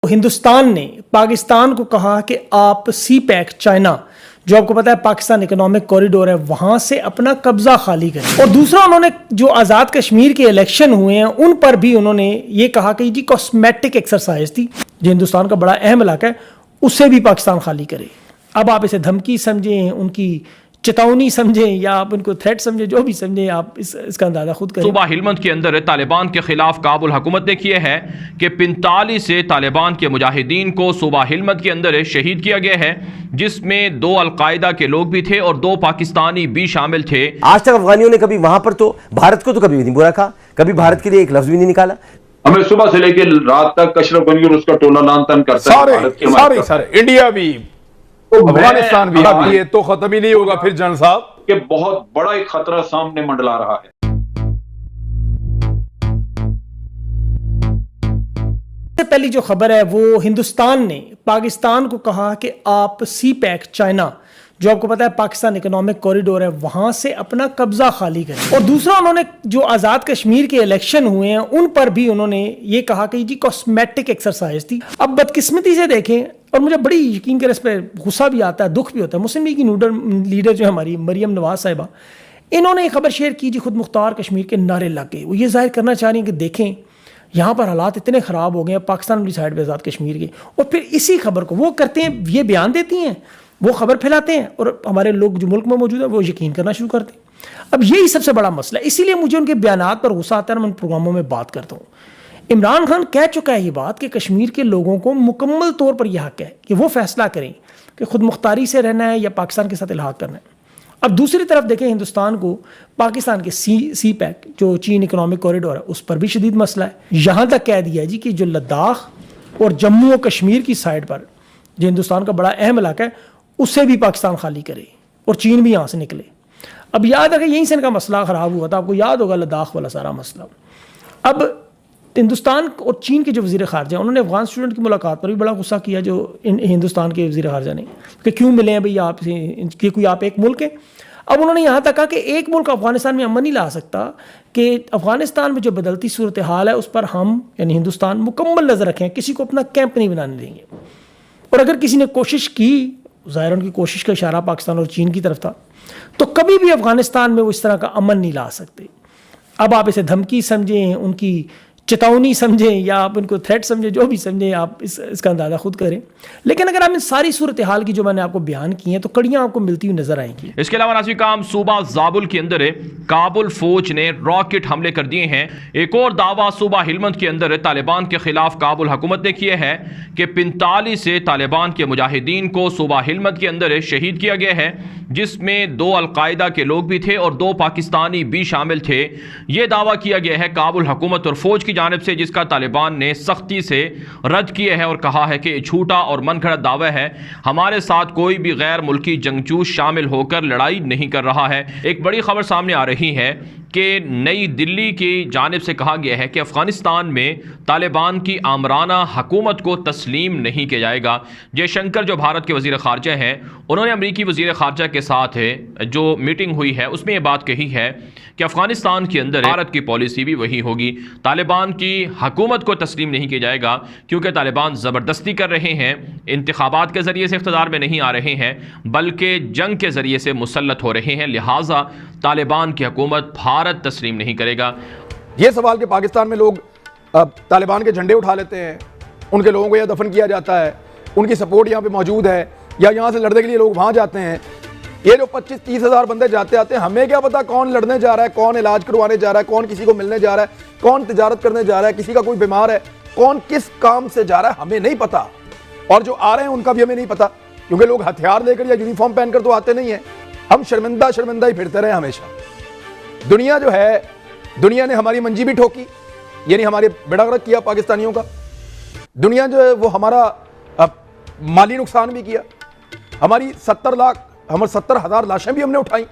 हिंदुस्तान ने पाकिस्तान को कहा कि आप सी पैक चाइना, जो आपको पता है पाकिस्तान इकोनॉमिक कॉरिडोर है, वहां से अपना कब्जा खाली करें। और दूसरा, उन्होंने जो आज़ाद कश्मीर के इलेक्शन हुए हैं उन पर भी उन्होंने ये कहा कि जी कॉस्मेटिक एक्सरसाइज थी, जो हिंदुस्तान का बड़ा अहम इलाका है, उससे भी पाकिस्तान खाली करे। अब आप इसे धमकी समझें, उनकी चेतावनी समझें, या आप उनको थ्रेट समझें, जो भी समझें, आप इसका अंदाजा खुद करें। सूबा हिलमंद के अंदर तालिबान के खिलाफ काबुल हुकूमत ने किया है कि 45 से तालिबान के मुजाहिदीन को सूबा हिलमंद के अंदर शहीद किया गया है, जिसमें 2 अलकायदा के लोग भी थे और 2 पाकिस्तानी भी शामिल थे। आज तक अफगानियों ने कभी वहां पर तो भारत को तो कभी भी नहीं बुरा कहा, कभी भारत के लिए एक लफ्ज भी नहीं निकाला। हमें सुबह से लेकर रात तक अशरफ गनी और उसका टोला लान तान करता है। सारे इंडिया भी, तो अफगानिस्तान भी, ये तो खत्म ही नहीं होगा फिर जन साहब, कि बहुत बड़ा एक खतरा सामने मंडला रहा है। सबसे पहली जो खबर है वो हिंदुस्तान ने पाकिस्तान को कहा कि आप सी पैक चाइना, जो आपको पता है पाकिस्तान इकोनॉमिक कॉरिडोर है, वहां से अपना कब्जा खाली करें। और दूसरा, उन्होंने जो आज़ाद कश्मीर के इलेक्शन हुए हैं उन पर भी उन्होंने ये कहा कि जी कॉस्मेटिक एक्सरसाइज थी। अब बदकिस्मती से देखें, और मुझे बड़ी यकीन कर इस पर गुस्सा भी आता है, दुख भी होता है, मुस्लिम लीग की लीडर जो है हमारी मरियम नवाज साहिबा, इन्होंने एक खबर शेयर की जी खुद मुख्तार कश्मीर के नारे लग गए। वो ये जाहिर करना चाह रही हैं कि देखें यहाँ पर हालात इतने ख़राब हो गए हैं पाकिस्तान वाली साइड पर आज़ाद कश्मीर के, और फिर इसी खबर को वो करते हैं, ये बयान देती हैं, वो खबर फैलाते हैं, और हमारे लोग जो मुल्क में मौजूद है वो यकीन करना शुरू करते हैं। अब यही सबसे बड़ा मसला है, इसीलिए मुझे उनके बयानात पर गुस्सा आता है। मैं उन प्रोग्रामों में बात करता हूँ। इमरान खान कह चुका है ये बात कि कश्मीर के लोगों को मुकम्मल तौर पर यह हक है कि वो फैसला करें कि खुद मुख्तारी से रहना है या पाकिस्तान के साथ इल्हाक करना है। अब दूसरी तरफ देखें, हिंदुस्तान को पाकिस्तान के सी पैक, जो चीन इकोनॉमिक कॉरिडोर है, उस पर भी शदीद मसला है। यहाँ तक कह दिया है जी कि जो लद्दाख और जम्मू और कश्मीर की साइड पर जो हिंदुस्तान का बड़ा अहम इलाका है, उससे भी पाकिस्तान खाली करे और चीन भी यहाँ से निकले। अब याद है कि यहीं से इनका मसला ख़राब हुआ था, आपको याद होगा लद्दाख वाला सारा मसला। अब हिंदुस्तान और चीन के जो वज़ीर ख़ारजा, उन्होंने अफगान स्टूडेंट की मुलाकात पर भी बड़ा गुस्सा किया, जो हिंदुस्तान के वज़ीर ख़ारजा ने, कि क्यों मिले हैं भाई आप, कि कोई आप एक मुल्क है। अब उन्होंने यहाँ तक कहा कि एक मुल्क अफगानिस्तान में अमन नहीं ला सकता, कि अफगानिस्तान में जो बदलती सूरत हाल है उस पर हम यानी हिंदुस्तान मुकम्मल नज़र रखें, किसी को अपना कैंप नहीं बनाने देंगे। और अगर किसी ने कोशिश की, ज़ाहिर उनकी कोशिश का इशारा पाकिस्तान और चीन की तरफ था, तो कभी भी अफगानिस्तान में वो इस तरह का अमन नहीं ला सकते। अब आप इसे धमकी समझें, उनकी चेतावनी समझें, या आप उनको थ्रेट समझें, जो भी समझें, आप इसका अंदाज़ा खुद करें। लेकिन अगर आप इन सारी सूरत हाल की जो मैंने आपको बयान की हैं तो कड़ियाँ आपको मिलती हुई नजर आएंगी। इसके अलावा नाज़रीन काम सूबा जाबुल के अंदर काबुल फौज ने रॉकेट हमले कर दिए हैं। एक और दावा सूबा हिलमंद के अंदर तालिबान के खिलाफ काबुल हुकूमत ने किया है कि 45 से तालिबान के मुजाहिदीन को सूबा हिलमंद के अंदर शहीद किया गया है, जिसमें 2 अलकायदा के लोग भी थे और 2 पाकिस्तानी भी शामिल थे। ये दावा किया गया है काबुल हुकूमत और फौज की जानिब से, जिसका तालिबान ने सख्ती से रद्द किया है और कहा है कि झूठा और मनगढ़ंत दावा है। हमारे साथ कोई भी गैर मुल्की जंगजू शामिल होकर लड़ाई नहीं कर रहा है। एक बड़ी खबर सामने आ रही है कि नई दिल्ली की जानिब से कहा गया है कि अफगानिस्तान में तालिबान की आमराना हुकूमत को तस्लीम नहीं किया जाएगा। जयशंकर जो भारत के वज़ीर ख़ारजा हैं, उन्होंने अमरीकी वज़ीर ख़ारजा के साथ जो मीटिंग हुई है उसमें ये बात कही है कि अफगानिस्तान के अंदर भारत की पॉलिसी भी वही होगी। तालिबान की हुकूमत को तस्लीम नहीं किया जाएगा, क्योंकि तालिबान ज़बरदस्ती कर रहे हैं, इंतखाबात के ज़रिए से इक़्तिदार में नहीं आ रहे हैं, बल्कि जंग के ज़रिए से मुसल्लत हो रहे हैं। लिहाजा तालिबान की हुकूमत भारत तस्लीम नहीं करेगा। ये सवाल कि पाकिस्तान में लोग तालिबान के झंडे उठा लेते हैं, उनके लोगों को यह दफन किया जाता है, उनकी सपोर्ट यहाँ पे मौजूद है, या यहाँ से लड़ने के लिए लोग वहाँ जाते हैं। ये जो 25-30 हज़ार बंदे जाते आते हैं, हमें क्या पता कौन लड़ने जा रहा है, कौन इलाज करवाने जा रहा है, कौन किसी को मिलने जा रहा है, कौन तिजारत करने जा रहा है, किसी का कोई बीमार है, कौन किस काम से जा रहा है, हमें नहीं पता। और जो आ रहे हैं उनका भी हमें नहीं पता, क्योंकि लोग हथियार लेकर या यूनिफॉर्म पहनकर तो आते नहीं है। हम शर्मिंदा शर्मिंदा ही फिरते रहे हमेशा। दुनिया जो है, दुनिया ने हमारी मंजी भी ठोकी, यानी हमारे बेड़ा गर्क किया पाकिस्तानियों का। दुनिया जो है वो हमारा माली नुकसान भी किया। हमारी 70,000 लाशें भी हमने उठाई,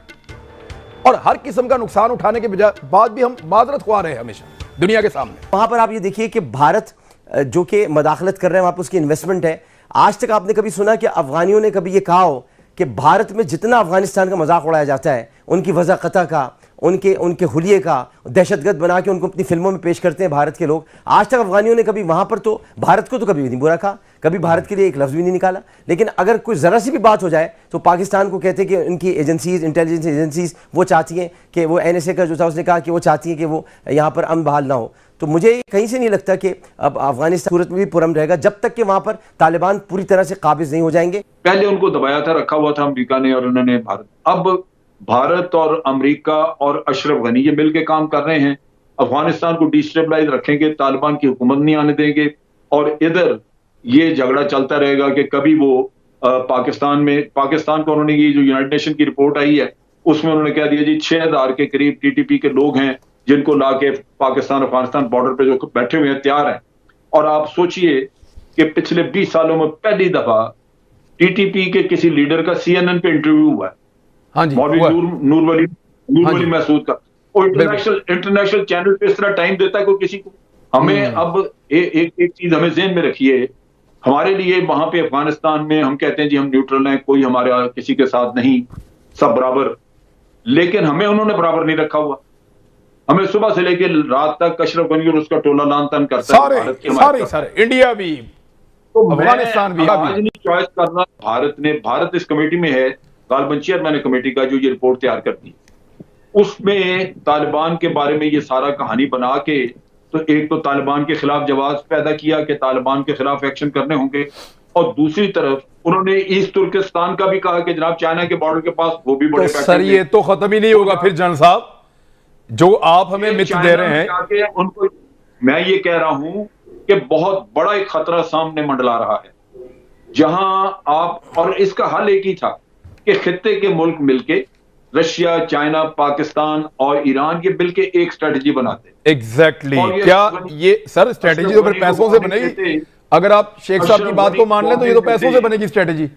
और हर किस्म का नुकसान उठाने के बाद भी हम माजरत खुआ रहे हैं हमेशा दुनिया के सामने। वहां पर आप ये देखिए कि भारत जो कि मदाखलत कर रहे हैं, वहां पर उसकी इन्वेस्टमेंट है। आज तक आपने कभी सुना कि अफगानियों ने कभी ये कहा हो कि भारत में जितना अफगानिस्तान का मजाक उड़ाया जाता है, उनकी वज़ा क़ता का, उनके उनके हुलिये का दहशतगर्द बना के उनको अपनी फिल्मों में पेश करते हैं भारत के लोग। आज तक अफगानियों ने कभी वहाँ पर तो भारत को तो कभी भी नहीं बुरा कहा, कभी भारत के लिए एक लफ्ज़ भी नहीं निकाला। लेकिन अगर कोई ज़रा सी भी बात हो जाए तो पाकिस्तान को कहते हैं कि उनकी एजेंसीज़, इंटेलिजेंस एजेंसीज़ वो चाहती हैं कि वो NSA का जो था उसने कहा कि वो चाहती हैं कि वो यहाँ पर अमन बहाल ना हो। तो मुझे कहीं से नहीं लगता कि अब अफगानिस्तान सूरत में भी पुरम रहेगा जब तक कि वहाँ पर तालिबान पूरी तरह से काबिज नहीं हो जाएंगे। पहले उनको दबाया था, रखा हुआ था अमेरिका ने और उन्होंने अब भारत और अमेरिका और अशरफ गनी ये मिलकर काम कर रहे हैं, अफगानिस्तान को डिस्टेबलाइज रखेंगे, तालिबान की हुकूमत नहीं आने देंगे और इधर ये झगड़ा चलता रहेगा कि कभी वो पाकिस्तान को उन्होंने ये जो यूनाइटेड नेशन की रिपोर्ट आई है उसमें उन्होंने कह दिया जी 6000 के करीब TTP के लोग हैं जिनको लाके पाकिस्तान अफगानिस्तान बॉर्डर पे जो बैठे हुए हैं तैयार हैं। और आप सोचिए कि पिछले 20 सालों में पहली दफा TTP के किसी लीडर का CNN पे इंटरव्यू हुआ है। हाँ जी, मौलवी नूरवली महसूद का, और इंटरनेशनल चैनल पे इस तरह टाइम देता है कोई किसी को। हमें अब एक चीज हमें ज़हन में रखिए, हमारे लिए वहां पे अफगानिस्तान में हम कहते हैं जी हम न्यूट्रल हैं, कोई हमारा किसी के साथ नहीं, सब बराबर, लेकिन हमें उन्होंने बराबर नहीं रखा हुआ। हमें सुबह से लेकर रात तक अशरफ गनी और उसका टोला लान तान करता है, सारे इंडिया भी तो अफगानिस्तान भी आज नहीं चॉइस करना। भारत इस कमेटी में है, गालबन चेयरमैन कमेटी का जो ये रिपोर्ट तैयार करती है, उसमें तालिबान के बारे में ये सारा कहानी बना के तो एक तो तालिबान के खिलाफ जवाब पैदा किया कि तालिबान के खिलाफ एक्शन करने होंगे, और दूसरी तरफ उन्होंने ईस्ट तुर्किस्तान का भी कहा कि जनाब चाइना के बॉर्डर के पास वो भी बड़े सर ये तो खत्म ही नहीं होगा फिर जनरल साहब, जो आप हमें मिथ दे रहे हैं। उनको मैं ये कह रहा हूं कि बहुत बड़ा एक खतरा सामने मंडला रहा है, जहां आप, और इसका हल एक ही था कि खित्ते के मुल्क मिलके रशिया, चाइना, पाकिस्तान और ईरान ये मिलके एक स्ट्रेटजी बनाते। एग्जैक्टली क्या ये सर स्ट्रेटजी तो फिर पैसों से बनेगी? अगर आप शेख साहब की बात को मान लें तो ये तो पैसों से बनेगी स्ट्रेटजी।